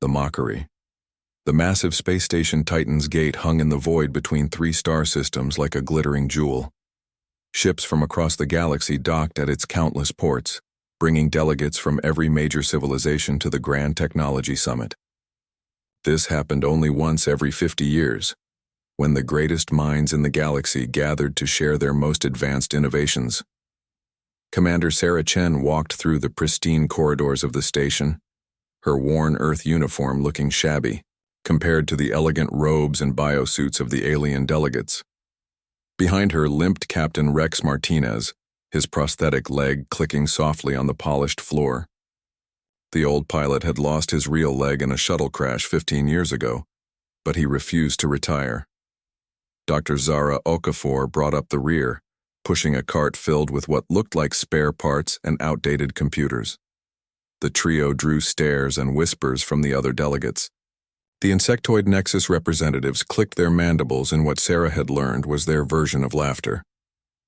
The mockery. The massive space station Titan's gate hung in the void between three star systems like a glittering jewel. Ships from across the galaxy docked at its countless ports, bringing delegates from every major civilization to the Grand Technology Summit. This happened only once every 50 years, when the greatest minds in the galaxy gathered to share their most advanced innovations. Commander Sarah Chen walked through the pristine corridors of the station, her worn Earth uniform looking shabby compared to the elegant robes and biosuits of the alien delegates. Behind her limped Captain Rex Martinez, his prosthetic leg clicking softly on the polished floor. The old pilot had lost his real leg in a shuttle crash 15 years ago, but he refused to retire. Dr. Zara Okafor brought up the rear, pushing a cart filled with what looked like spare parts and outdated computers. The trio drew stares and whispers from the other delegates. The Insectoid Nexus representatives clicked their mandibles in what Sarah had learned was their version of laughter.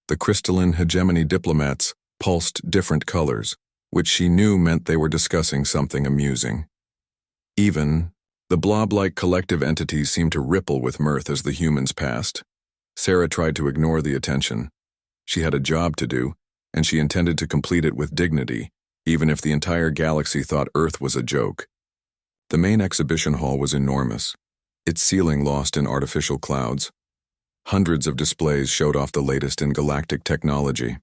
The crystalline hegemony diplomats pulsed different colors, which she knew meant they were discussing something amusing. Even, the blob-like collective entities seemed to ripple with mirth as the humans passed. Sarah tried to ignore the attention. She had a job to do, and she intended to complete it with dignity, even if the entire galaxy thought Earth was a joke. The main exhibition hall was enormous, its ceiling lost in artificial clouds. Hundreds of displays showed off the latest in galactic technology.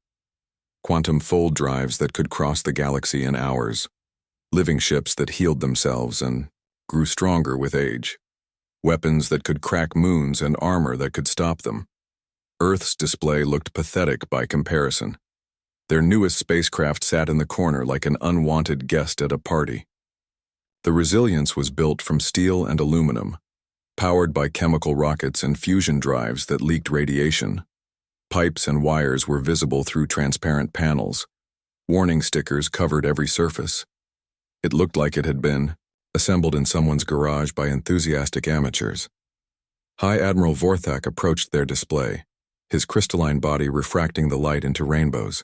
Quantum fold drives that could cross the galaxy in hours, living ships that healed themselves and grew stronger with age, weapons that could crack moons and armor that could stop them. Earth's display looked pathetic by comparison. Their newest spacecraft sat in the corner like an unwanted guest at a party. The Resilience was built from steel and aluminum, powered by chemical rockets and fusion drives that leaked radiation. Pipes and wires were visible through transparent panels. Warning stickers covered every surface. It looked like it had been assembled in someone's garage by enthusiastic amateurs. High Admiral Vorthak approached their display, his crystalline body refracting the light into rainbows.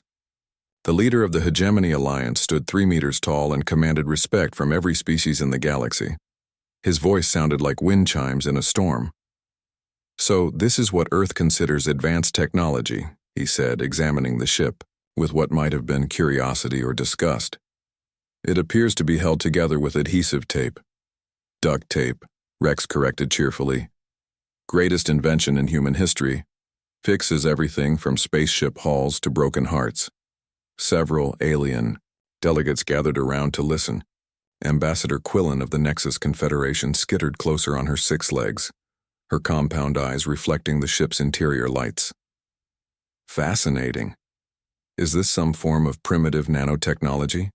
The leader of the Hegemony Alliance stood 3 meters tall and commanded respect from every species in the galaxy. His voice sounded like wind chimes in a storm. "So this is what Earth considers advanced technology," he said, examining the ship, with what might have been curiosity or disgust. "It appears to be held together with adhesive tape." "Duct tape," Rex corrected cheerfully. "Greatest invention in human history. Fixes everything from spaceship hulls to broken hearts." Several alien delegates gathered around to listen. Ambassador Quillen of the Nexus Confederation skittered closer on her 6 legs, her compound eyes reflecting the ship's interior lights. "Fascinating. Is this some form of primitive nanotechnology?"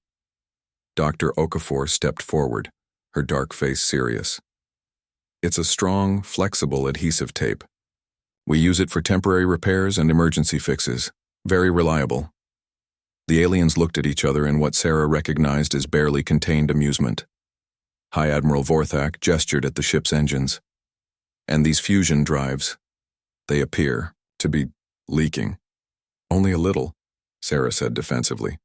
Dr. Okafor stepped forward, her dark face serious. "It's a strong, flexible adhesive tape. We use it for temporary repairs and emergency fixes. Very reliable." The aliens looked at each other in what Sarah recognized as barely contained amusement. High Admiral Vorthak gestured at the ship's engines. "And these fusion drives, they appear to be leaking." "Only a little," Sarah said defensively.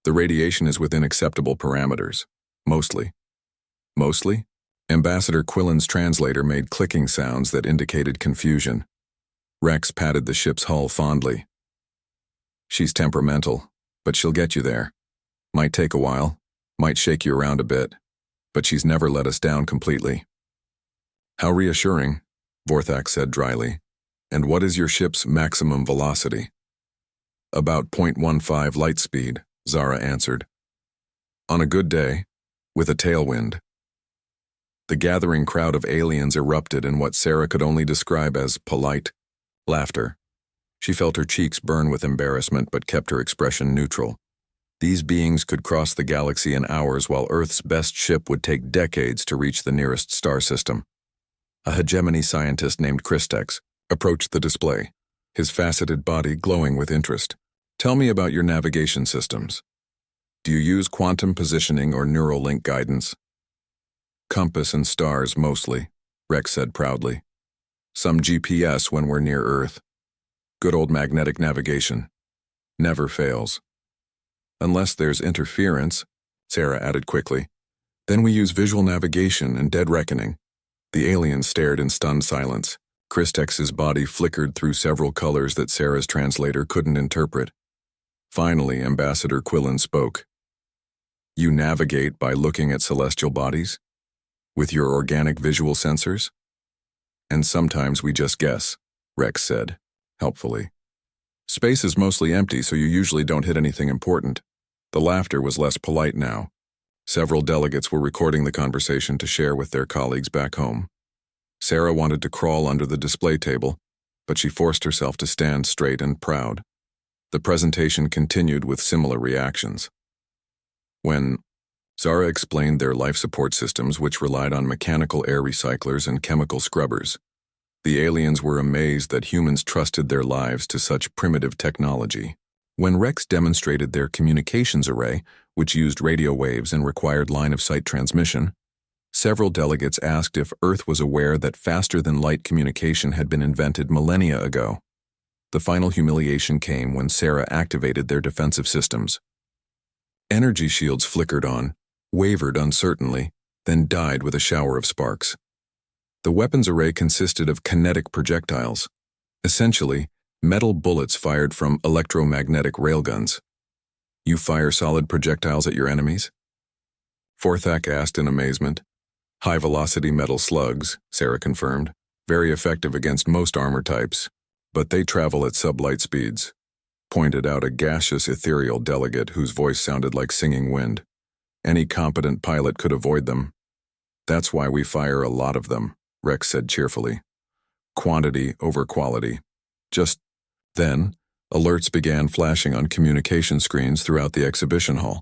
"The radiation is within acceptable parameters. Mostly." "Mostly?" Ambassador Quillen's translator made clicking sounds that indicated confusion. Rex patted the ship's hull fondly. "She's temperamental, but she'll get you there. Might take a while, might shake you around a bit, but she's never let us down completely." "How reassuring," Vorthak said dryly. "And what is your ship's maximum velocity?" "About 0.15 light speed," Zara answered. "On a good day, with a tailwind." The gathering crowd of aliens erupted in what Sarah could only describe as polite laughter. She felt her cheeks burn with embarrassment but kept her expression neutral. These beings could cross the galaxy in hours while Earth's best ship would take decades to reach the nearest star system. A hegemony scientist named Christex approached the display, his faceted body glowing with interest. "Tell me about your navigation systems. Do you use quantum positioning or neural link guidance?" "Compass and stars mostly," Rex said proudly. "Some GPS when we're near Earth. Good old magnetic navigation. Never fails." "Unless there's interference," Sarah added quickly. Then we use visual navigation and dead reckoning. The aliens stared in stunned silence. Christex's body flickered through several colors that Sarah's translator couldn't interpret. Finally, Ambassador Quillen spoke. You navigate by looking at celestial bodies? With your organic visual sensors? And sometimes we just guess, Rex said, helpfully. Space is mostly empty, so you usually don't hit anything important. The laughter was less polite now. Several delegates were recording the conversation to share with their colleagues back home. Sarah wanted to crawl under the display table, but she forced herself to stand straight and proud. The presentation continued with similar reactions. When Zara explained their life support systems, which relied on mechanical air recyclers and chemical scrubbers, the aliens were amazed that humans trusted their lives to such primitive technology. When Rex demonstrated their communications array, which used radio waves and required line-of-sight transmission, several delegates asked if Earth was aware that faster-than-light communication had been invented millennia ago. The final humiliation came when Sarah activated their defensive systems. Energy shields flickered on, wavered uncertainly, then died with a shower of sparks. The weapons array consisted of kinetic projectiles, essentially metal bullets fired from electromagnetic railguns. You fire solid projectiles at your enemies? Forthak asked in amazement. High-velocity metal slugs, Sarah confirmed, very effective against most armor types, but they travel at sublight speeds, pointed out a gaseous ethereal delegate whose voice sounded like singing wind. Any competent pilot could avoid them. That's why we fire a lot of them, Rex said cheerfully. Quantity over quality. Just then, alerts began flashing on communication screens throughout the exhibition hall.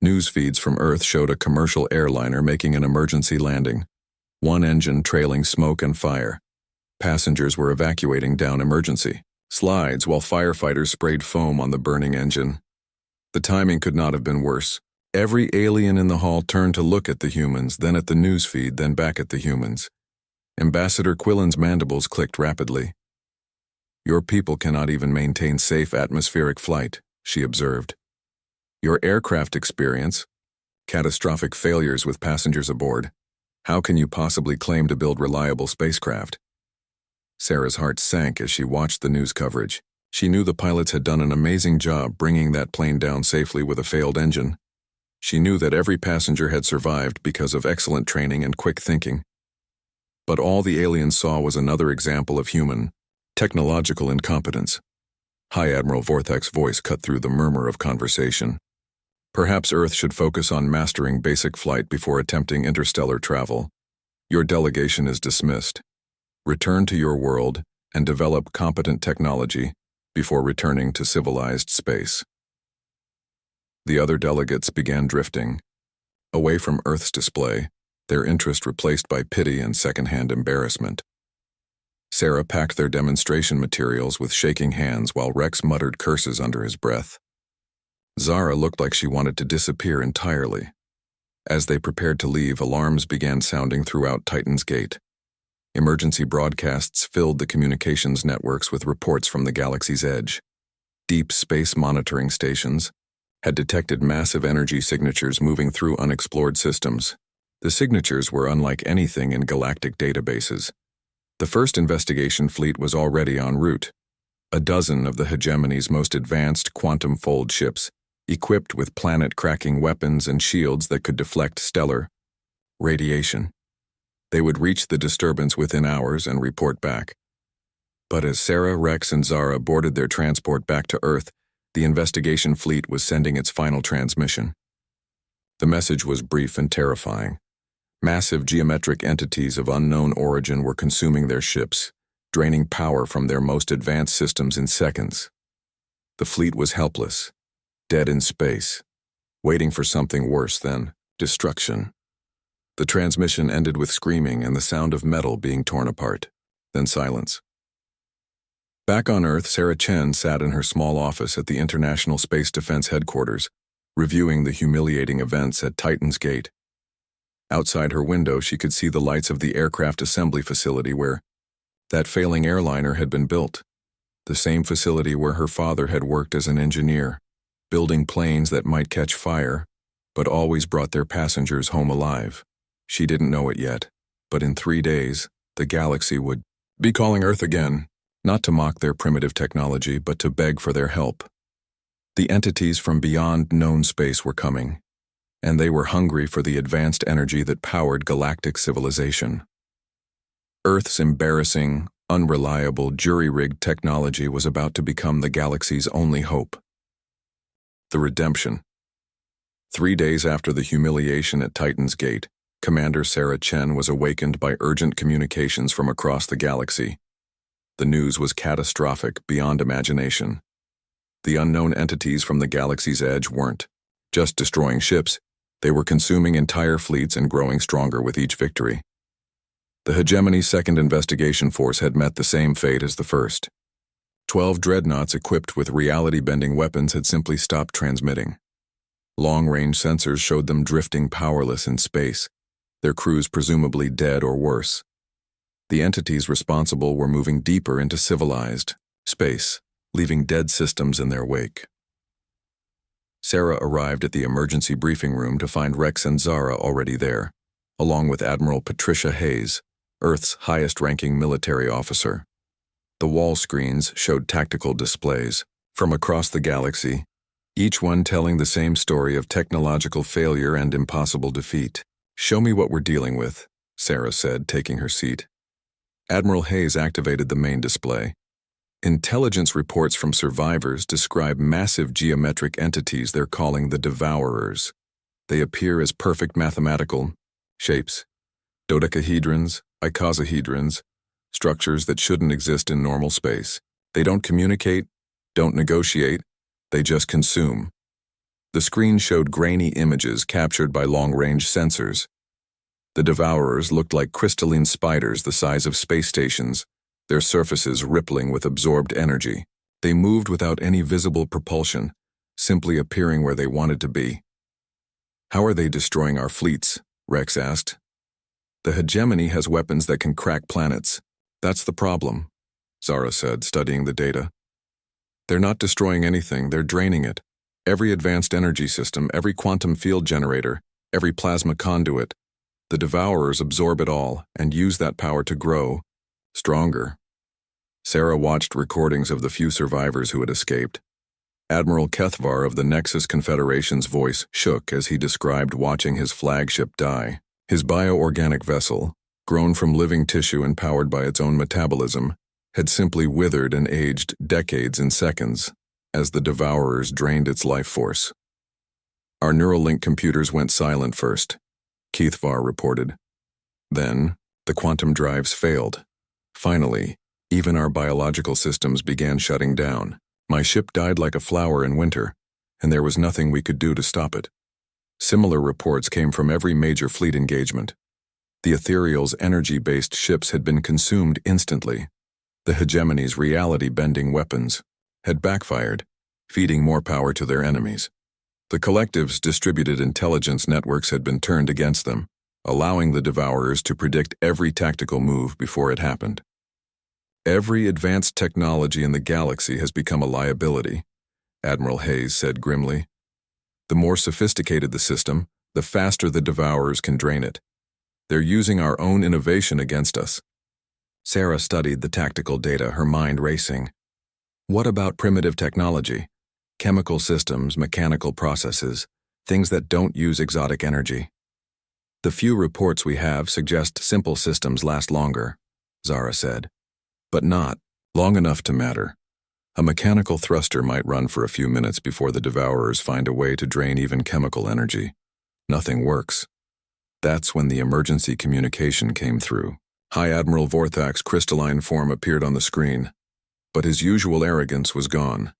News feeds from Earth showed a commercial airliner making an emergency landing, one engine trailing smoke and fire. Passengers were evacuating down emergency slides while firefighters sprayed foam on the burning engine. The timing could not have been worse. Every alien in the hall turned to look at the humans, then at the news feed, then back at the humans. Ambassador Quillen's mandibles clicked rapidly. Your people cannot even maintain safe atmospheric flight, she observed. Your aircraft experience, catastrophic failures with passengers aboard. How can you possibly claim to build reliable spacecraft? Sarah's heart sank as she watched the news coverage. She knew the pilots had done an amazing job bringing that plane down safely with a failed engine. She knew that every passenger had survived because of excellent training and quick thinking. But all the aliens saw was another example of human, technological incompetence. High Admiral Vorthak's voice cut through the murmur of conversation. Perhaps Earth should focus on mastering basic flight before attempting interstellar travel. Your delegation is dismissed. Return to your world and develop competent technology before returning to civilized space. The other delegates began drifting, away from Earth's display, their interest replaced by pity and secondhand embarrassment. Sarah packed their demonstration materials with shaking hands while Rex muttered curses under his breath. Zara looked like she wanted to disappear entirely. As they prepared to leave, alarms began sounding throughout Titan's Gate. Emergency broadcasts filled the communications networks with reports from the galaxy's edge. Deep space monitoring stations had detected massive energy signatures moving through unexplored systems. The signatures were unlike anything in galactic databases. The first investigation fleet was already en route. A dozen of the hegemony's most advanced quantum-fold ships, equipped with planet-cracking weapons and shields that could deflect stellar radiation. They would reach the disturbance within hours and report back. But as Sarah, Rex, and Zara boarded their transport back to Earth, the investigation fleet was sending its final transmission. The message was brief and terrifying. Massive geometric entities of unknown origin were consuming their ships, draining power from their most advanced systems in seconds. The fleet was helpless, dead in space, waiting for something worse than destruction. The transmission ended with screaming and the sound of metal being torn apart, then silence. Back on Earth, Sarah Chen sat in her small office at the International Space Defense Headquarters, reviewing the humiliating events at Titan's Gate. Outside her window, she could see the lights of the aircraft assembly facility where that failing airliner had been built, the same facility where her father had worked as an engineer, building planes that might catch fire, but always brought their passengers home alive. She didn't know it yet, but in 3 days, the galaxy would be calling Earth again, not to mock their primitive technology, but to beg for their help. The entities from beyond known space were coming, and they were hungry for the advanced energy that powered galactic civilization. Earth's embarrassing, unreliable, jury-rigged technology was about to become the galaxy's only hope. The redemption. 3 days after the humiliation at Titan's Gate, Commander Sarah Chen was awakened by urgent communications from across the galaxy. The news was catastrophic beyond imagination. The unknown entities from the galaxy's edge weren't just destroying ships, they were consuming entire fleets and growing stronger with each victory. The Hegemony's second investigation force had met the same fate as the first. 12 dreadnoughts equipped with reality-bending weapons had simply stopped transmitting. Long-range sensors showed them drifting powerless in space, their crews presumably dead or worse. The entities responsible were moving deeper into civilized space, leaving dead systems in their wake. Sarah arrived at the emergency briefing room to find Rex and Zara already there, along with Admiral Patricia Hayes, Earth's highest-ranking military officer. The wall screens showed tactical displays from across the galaxy, each one telling the same story of technological failure and impossible defeat. "Show me what we're dealing with," Sarah said, taking her seat. Admiral Hayes activated the main display. Intelligence reports from survivors describe massive geometric entities they're calling the Devourers. They appear as perfect mathematical shapes, dodecahedrons, icosahedrons, structures that shouldn't exist in normal space. They don't communicate, don't negotiate, they just consume. The screen showed grainy images captured by long-range sensors. The Devourers looked like crystalline spiders the size of space stations, their surfaces rippling with absorbed energy. They moved without any visible propulsion, simply appearing where they wanted to be. "How are they destroying our fleets?" Rex asked. "The Hegemony has weapons that can crack planets. That's the problem," Zara said, studying the data. "They're not destroying anything, they're draining it. Every advanced energy system, every quantum field generator, every plasma conduit. The Devourers absorb it all and use that power to grow stronger." Sarah watched recordings of the few survivors who had escaped. Admiral Kethvar of the Nexus Confederation's voice shook as he described watching his flagship die. His bioorganic vessel, grown from living tissue and powered by its own metabolism, had simply withered and aged decades in seconds as the Devourers drained its life force. "Our Neuralink computers went silent first," Kethvar reported. "Then, the quantum drives failed. Finally, even our biological systems began shutting down. My ship died like a flower in winter, and there was nothing we could do to stop it." Similar reports came from every major fleet engagement. The Ethereal's energy-based ships had been consumed instantly. The Hegemony's reality-bending weapons had backfired, feeding more power to their enemies. The Collective's distributed intelligence networks had been turned against them, allowing the Devourers to predict every tactical move before it happened. "Every advanced technology in the galaxy has become a liability," Admiral Hayes said grimly. "The more sophisticated the system, the faster the Devourers can drain it. They're using our own innovation against us." Sarah studied the tactical data, her mind racing. What about primitive technology? Chemical systems, mechanical processes, things that don't use exotic energy. "The few reports we have suggest simple systems last longer," Zara said. "But not long enough to matter. A mechanical thruster might run for a few minutes before the Devourers find a way to drain even chemical energy. Nothing works." That's when the emergency communication came through. High Admiral Vorthak's crystalline form appeared on the screen, but his usual arrogance was gone.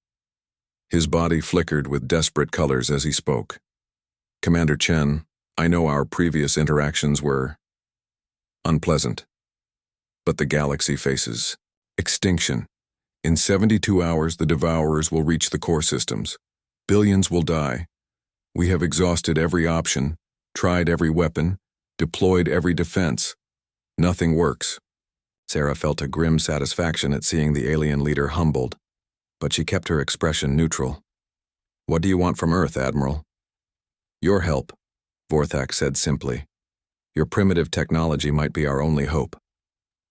His body flickered with desperate colors as he spoke. "Commander Chen, I know our previous interactions were unpleasant, but the galaxy faces extinction. In 72 hours, the Devourers will reach the core systems. Billions will die. We have exhausted every option, tried every weapon, deployed every defense. Nothing works." Sarah felt a grim satisfaction at seeing the alien leader humbled, but she kept her expression neutral. "What do you want from Earth, Admiral?" Your help, Vorthak said simply. Your primitive technology might be our only hope.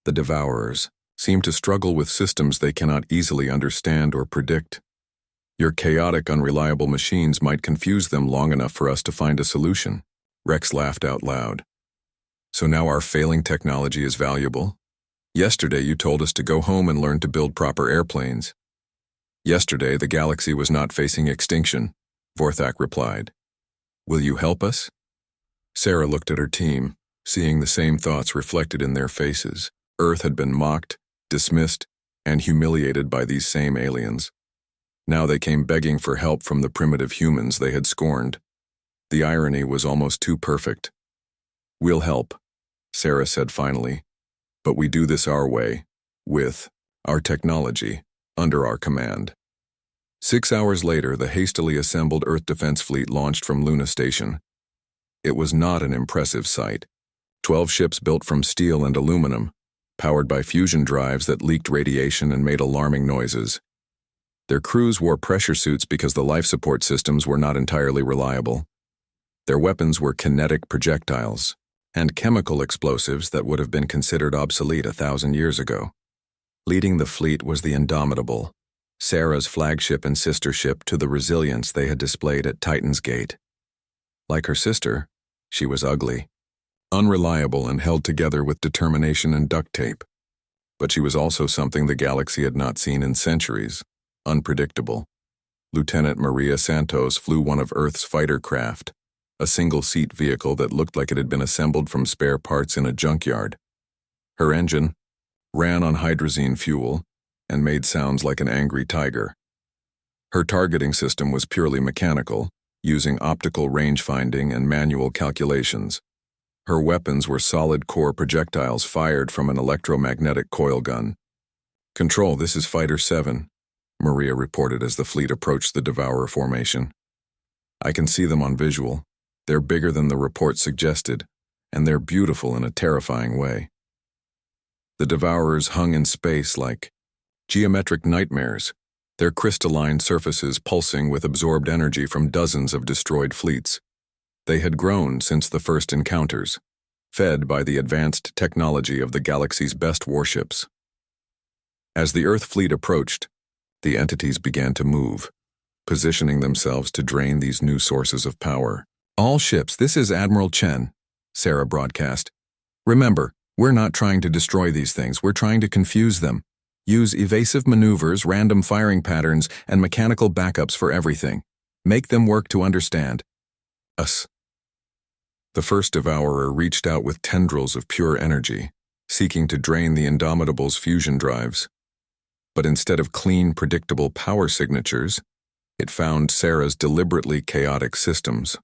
The Devourers seem to struggle with systems they cannot easily understand or predict. Your chaotic, unreliable machines might confuse them long enough for us to find a solution. Rex laughed out loud. So now our failing technology is valuable? Yesterday you told us to go home and learn to build proper airplanes. Yesterday the galaxy was not facing extinction, Vorthak replied. Will you help us? Sarah looked at her team, seeing the same thoughts reflected in their faces. Earth had been mocked, dismissed, and humiliated by these same aliens. Now they came begging for help from the primitive humans they had scorned. The irony was almost too perfect. We'll help, Sarah said finally, but we do this our way, with our technology, under our command. 6 hours later, the hastily assembled Earth Defense Fleet launched from Luna Station. It was not an impressive sight. 12 ships built from steel and aluminum, powered by fusion drives that leaked radiation and made alarming noises. Their crews wore pressure suits because the life support systems were not entirely reliable. Their weapons were kinetic projectiles and chemical explosives that would have been considered obsolete 1,000 years ago. Leading the fleet was the Indomitable, Sarah's flagship and sister ship to the resilience they had displayed at Titan's Gate. Like her sister, she was ugly, unreliable, and held together with determination and duct tape. But she was also something the galaxy had not seen in centuries: unpredictable. Lieutenant Maria Santos flew one of Earth's fighter craft, a single-seat vehicle that looked like it had been assembled from spare parts in a junkyard. Her engine ran on hydrazine fuel and made sounds like an angry tiger. Her targeting system was purely mechanical, using optical range-finding and manual calculations. Her weapons were solid-core projectiles fired from an electromagnetic coil gun. "Control, this is Fighter 7, Maria reported as the fleet approached the Devourer formation. "I can see them on visual. They're bigger than the report suggested, and they're beautiful in a terrifying way." The Devourers hung in space like geometric nightmares, their crystalline surfaces pulsing with absorbed energy from dozens of destroyed fleets. They had grown since the first encounters, fed by the advanced technology of the galaxy's best warships. As the Earth fleet approached, the entities began to move, positioning themselves to drain these new sources of power. "All ships, this is Admiral Chen," Sarah broadcast. "Remember, we're not trying to destroy these things, we're trying to confuse them. Use evasive maneuvers, random firing patterns, and mechanical backups for everything. Make them work to understand us." The first Devourer reached out with tendrils of pure energy, seeking to drain the Indomitable's fusion drives. But instead of clean, predictable power signatures, it found Sarah's deliberately chaotic systems.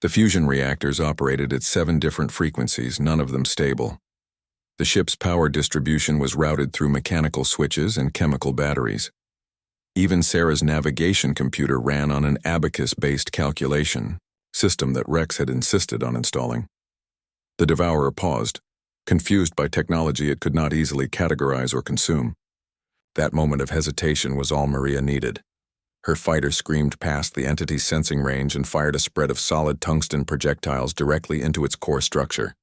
The fusion reactors operated at 7 different frequencies, none of them stable. The ship's power distribution was routed through mechanical switches and chemical batteries. Even Sarah's navigation computer ran on an abacus-based calculation system that Rex had insisted on installing. The Devourer paused, confused by technology it could not easily categorize or consume. That moment of hesitation was all Maria needed. Her fighter screamed past the entity's sensing range and fired a spread of solid tungsten projectiles directly into its core structure.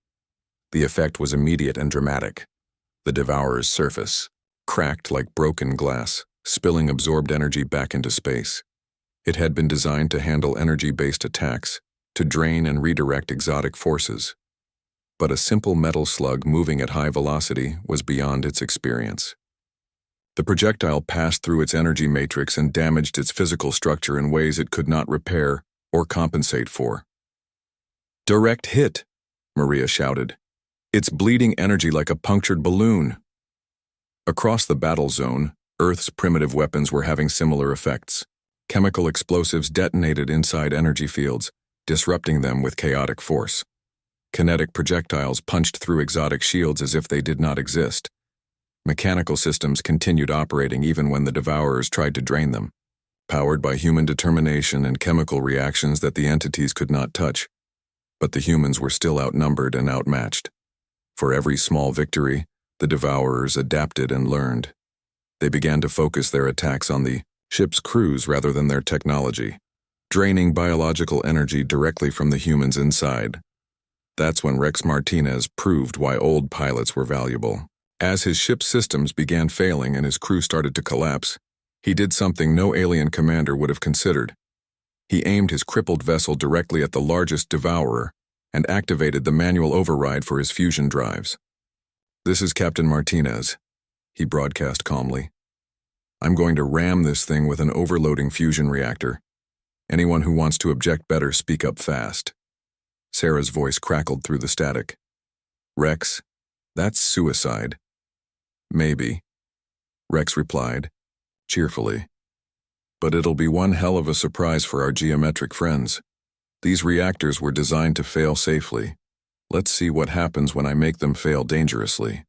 The effect was immediate and dramatic. The Devourer's surface cracked like broken glass, spilling absorbed energy back into space. It had been designed to handle energy-based attacks, to drain and redirect exotic forces. But a simple metal slug moving at high velocity was beyond its experience. The projectile passed through its energy matrix and damaged its physical structure in ways it could not repair or compensate for. "Direct hit," Maria shouted. "It's bleeding energy like a punctured balloon." Across the battle zone, Earth's primitive weapons were having similar effects. Chemical explosives detonated inside energy fields, disrupting them with chaotic force. Kinetic projectiles punched through exotic shields as if they did not exist. Mechanical systems continued operating even when the Devourers tried to drain them, powered by human determination and chemical reactions that the entities could not touch. But the humans were still outnumbered and outmatched. For every small victory, the Devourers adapted and learned. They began to focus their attacks on the ship's crews rather than their technology. draining biological energy directly from the humans inside. That's when Rex Martinez proved why old pilots were valuable. As his ship's systems began failing and his crew started to collapse, he did something no alien commander would have considered. He aimed his crippled vessel directly at the largest devourer and activated the manual override for his fusion drives. "This is Captain Martinez," he broadcast calmly. "I'm going to ram this thing with an overloading fusion reactor. Anyone who wants to object better speak up fast." Sarah's voice crackled through the static. "Rex, that's suicide." "Maybe," Rex replied, cheerfully. "But it'll be one hell of a surprise for our geometric friends. These reactors were designed to fail safely. Let's see what happens when I make them fail dangerously."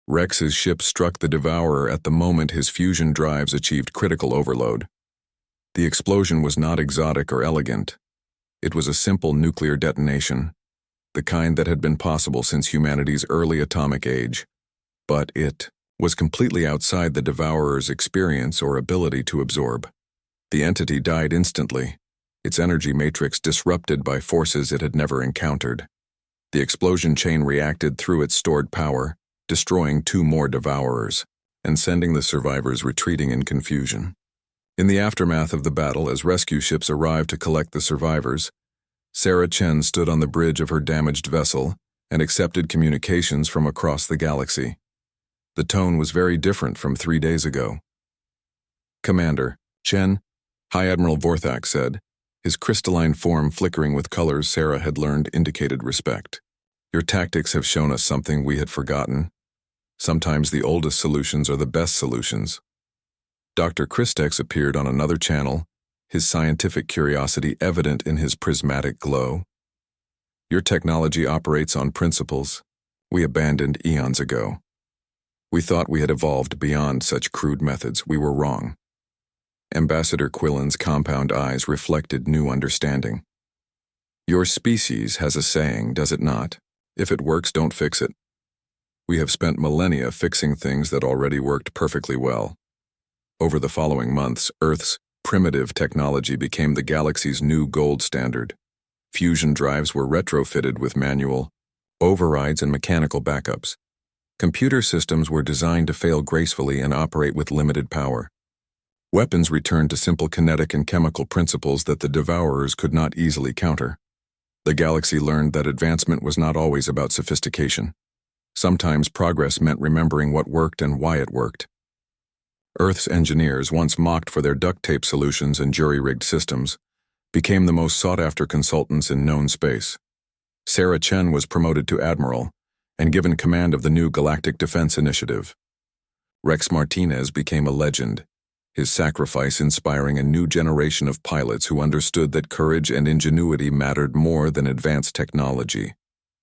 Rex's ship struck the devourer at the moment his fusion drives achieved critical overload. The explosion was not exotic or elegant. It was a simple nuclear detonation, the kind that had been possible since humanity's early atomic age. But it was completely outside the devourer's experience or ability to absorb. The entity died instantly, its energy matrix disrupted by forces it had never encountered. The explosion chain reacted through its stored power, destroying 2 more devourers, and sending the survivors retreating in confusion. In the aftermath of the battle, as rescue ships arrived to collect the survivors, Sarah Chen stood on the bridge of her damaged vessel and accepted communications from across the galaxy. The tone was very different from 3 days ago. "Commander, Chen," High Admiral Vorthak said, his crystalline form flickering with colors Sarah had learned indicated respect. "Your tactics have shown us something we had forgotten. Sometimes the oldest solutions are the best solutions." Dr. Christex appeared on another channel, his scientific curiosity evident in his prismatic glow. "Your technology operates on principles we abandoned eons ago. We thought we had evolved beyond such crude methods. We were wrong." Ambassador Quillen's compound eyes reflected new understanding. "Your species has a saying, does it not? If it works, don't fix it. We have spent millennia fixing things that already worked perfectly well. Over the following months, Earth's primitive technology became the galaxy's new gold standard. Fusion drives were retrofitted with manual overrides and mechanical backups. Computer systems were designed to fail gracefully and operate with limited power. Weapons returned to simple kinetic and chemical principles that the devourers could not easily counter. The galaxy learned that advancement was not always about sophistication. Sometimes progress meant remembering what worked and why it worked. Earth's engineers, once mocked for their duct tape solutions and jury-rigged systems, became the most sought-after consultants in known space. Sarah Chen was promoted to admiral and given command of the new Galactic Defense Initiative. Rex Martinez became a legend, his sacrifice inspiring a new generation of pilots who understood that courage and ingenuity mattered more than advanced technology.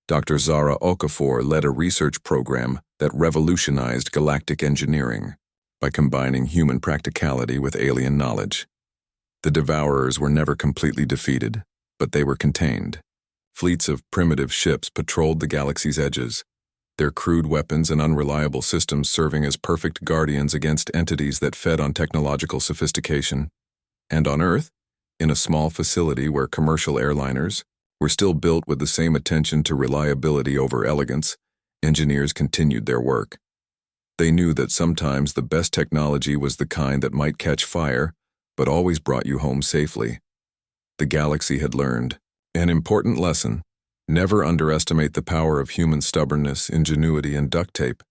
Dr. Zara Okafor led a research program that revolutionized galactic engineering by combining human practicality with alien knowledge. The devourers were never completely defeated, but they were contained. Fleets of primitive ships patrolled the galaxy's edges, their crude weapons and unreliable systems serving as perfect guardians against entities that fed on technological sophistication. And on Earth, in a small facility where commercial airliners were still built with the same attention to reliability over elegance, engineers continued their work. They knew that sometimes the best technology was the kind that might catch fire, but always brought you home safely. The galaxy had learned an important lesson: never underestimate the power of human stubbornness, ingenuity, and duct tape.